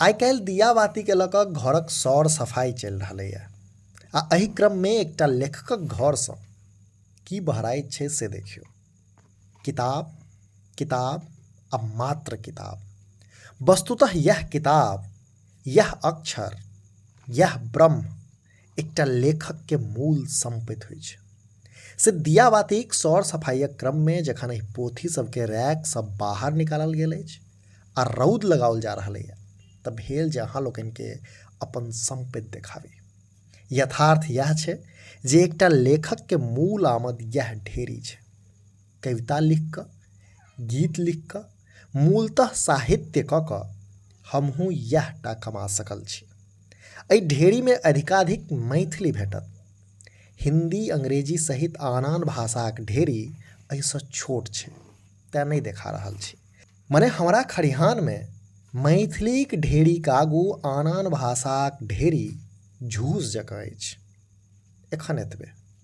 आइ काल्हि दिया बाती के लऽ कऽ घरक सौर सफाई चलि रहलैए आ एहि क्रममे एकटा लेखकक घरसँ की बहराइत छै से देखियौ। किताब, किताब आ मात्र किताब। वस्तुतः यह किताब, यह अक्षर, यह ब्रह्म एकटा लेखक के मूल संपत्ति होइ छै। से दिया बातीक सौर सफाइक क्रममे जखन एहि पोथी सबके रैक सब बाहर निकालल गेल अछि आ रौद लगाओल जा रहलैए तऽ भेल जे अहाँ लोकनिके अपन संपत्ति देखाबी। यथार्थ यह छै जे एकटा लेखक के मूल आमद यह ढेरी छै। कविता लिख कऽ, गीत लिख कऽ, मूलतः साहित्य कऽ कऽ हमहूँ यह टा कमा सकल छी। एहि ढेरीमे अधिकाधिक मैथिली भेटत। हिंदी, अंग्रेजी सहित आन भाषाक ढेरी एहिसँ छोट छै तेँ नहि देखा रहल छी। मने हमरा खरिहानमे मैथिलीक ढेरीक आगू आन भाषाक ढेरी झूस जकाँ अछि। एखन एतबे।